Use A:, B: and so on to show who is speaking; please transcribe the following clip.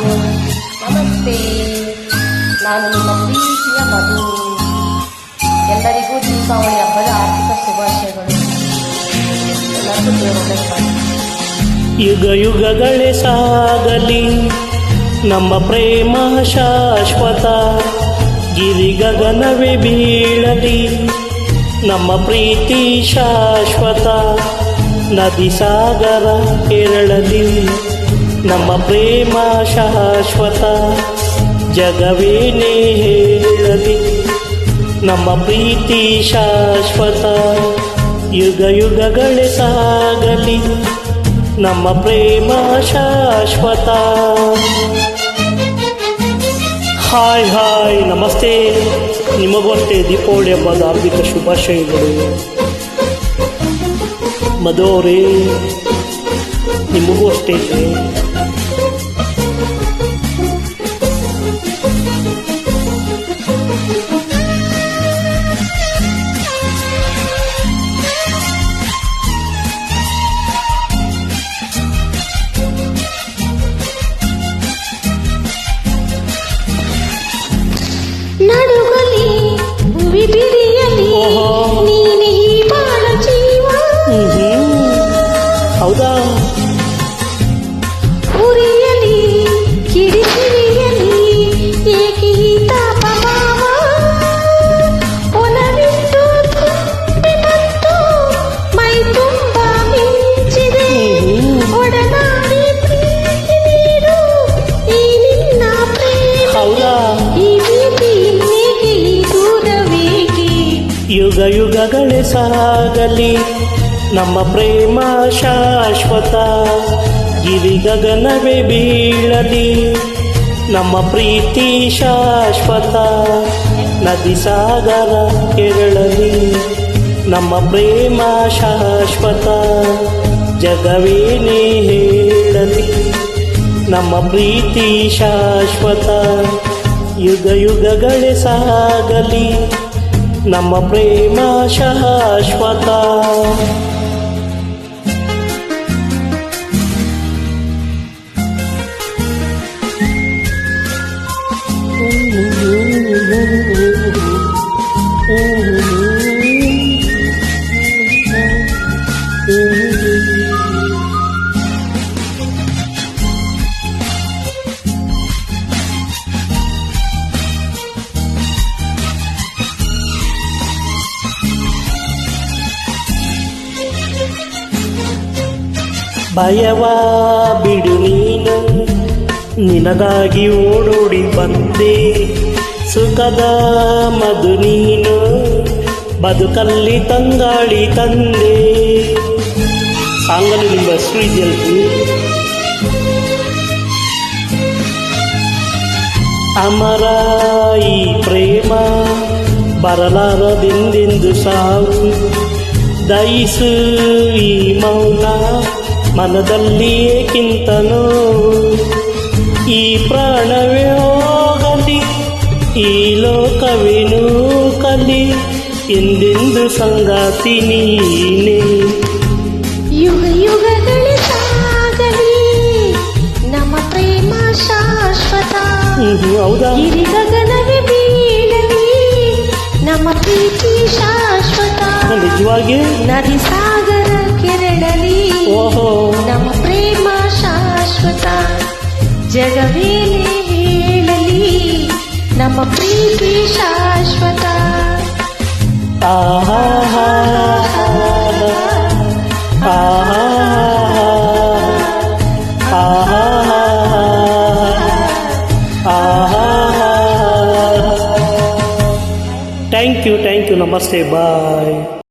A: ನಮಸ್ತೆ, ನಾನು ನಿಮ್ಮ ಪ್ರೀತಿಯ ಮಧು. ಎಲ್ಲರಿಗೂ ದೀಪಾವಳಿ ಹಬ್ಬದ ಆರ್ಥಿಕ ಶುಭಾಶಯಗಳು. ಎಲ್ಲರಿಗೂ ದೇವರ
B: ಯುಗ ಯುಗಗಳೇ ಸಾಗಲಿ ನಮ್ಮ ಪ್ರೇಮ ಶಾಶ್ವತ, ಗಿರಿ ಗಗನವೇ ಬೀಳಲಿ ನಮ್ಮ ಪ್ರೀತಿ ಶಾಶ್ವತ, ನದಿ ಸಾಗರ ಕೆರಳಲಿ ನಮ್ಮ ಪ್ರೇಮ ಶಾಶ್ವತ, ಜಗವೇನೇ ಹೇಳಲಿ ನಮ್ಮ ಪ್ರೀತಿ ಶಾಶ್ವತ. ಯುಗ ಯುಗಗಳೇ ಸಾಗಲಿ ನಮ್ಮ ಪ್ರೇಮ ಶಾಶ್ವತ. ಹಾಯ್ ಹಾಯ್, ನಮಸ್ತೆ. ನಿಮಗೂ ಅಷ್ಟೇ ದೀಪಾವಳಿ ಹಬ್ಬದ ಹಾರ್ದಿಕ ಶುಭಾಶಯಗಳು. ಮಧು ಅವರೇ, ನಿಮಗೂ ಅಷ್ಟೇ.
A: ನಡುಗಲಿ ಭುವಿ ಬಿರಿಯಲಿ ನೀನೆ ಈ ಬಾಳ ಜೀವ.
B: ಹೌದಾ?
A: ಉರಿಯಲಿ ಕಿಡಿಸಿರಿಯಲಿ ಏಕೆ ಈ ತಾಪ ಮಾವ, ಒಲವಿಟ್ಟು ಬಂತು ಮೈ ತುಂಬ ಮಿಂಚಿದೆ, ಒಡನಾಡಿ ಪ್ರೀತಿ ನೀಡು ಈ ನಿನ್ನ ಪ್ರೇಮ.
B: ಹೌದಾ?
A: ಈ ಪ್ರೀತಿ ಇನ್ನೇಕೆ ಈ ದೂರವೇಕೆ?
B: ಯುಗ ಯುಗಗಳೇ ಸಾಗಲಿ ನಮ್ಮ ಪ್ರೇಮ ಶಾಶ್ವತ, ಗಿರಿ ಗಗನವೇ ಬೀಳಲಿ ನಮ್ಮ ಪ್ರೀತಿ ಶಾಶ್ವತ, ನದಿ ಸಾಗರ ಕೆರಳಲಿ ನಮ್ಮ ಪ್ರೇಮ ಶಾಶ್ವತ, ಜಗವೇನೇ ಹೇಳಲಿ ನಮ್ಮ ಪ್ರೀತಿ ಶಾಶ್ವತ. ಯುಗ ಯುಗಗಳೇ ಸಾಗಲಿ ನಮ್ಮ ಪ್ರೇಮ ಶಾಶ್ವತ. ಭಯವ ಬಿಡು ನೀನು, ನಿನಗಾಗಿ ಓಡೋಡಿ ಬಂದೆ, ಸುಖದ ಮಧು ನೀನು, ಬದುಕಲ್ಲಿ ತಂಗಾಳಿ ತಂದೆ. ಸಾಂಗಲ್ಲಿ ನಿಮ್ಮ ಹೆಸರು ಇದೆಯಲ್ರಿ? ಅಮರ ಈ ಪ್ರೇಮ ಬರಲಾರದೆಂದೆಂದು ಸಾವು, ದಯಿಸು ಈ ಮೌನ ಮನದಲ್ಲಿ ಏಕಿಂತ ನೋವು, ಈ ಪ್ರಾಣವೇ ಹೋಗಲಿ ಈ ಲೋಕವೇ ನೂಕಲಿ ಎಂದೆಂದು ಸಂಗಾತಿ ನೀನೆ.
A: ಯುಗ ಯುಗಗಳೇ ಸಾಗಲಿ ನಮ್ಮ ಪ್ರೇಮ ಶಾಶ್ವತ,
B: ಹೌದಾ?
A: ಗಿರಿ ಗಗನವೇ ಬೀಳಲಿ ನಮ್ಮ ಪ್ರೀತಿ ಶಾಶ್ವತ,
B: ನಿಜವಾಗಿ
A: ನದಿ ಸಾಗರ ಕೆರಳಲಿ ನಮ್ಮ ಪ್ರೇಮ ಶಾಶ್ವತ, ಜಗವೇನೇ ಹೇಳಲಿ ನಮ್ಮ ಪ್ರೀತಿ ಶಾಶ್ವತ.
B: ಆಹಾ ಥ್ಯಾಂಕ್ ಯು. ನಮಸ್ತೆ, ಬಾಯ್.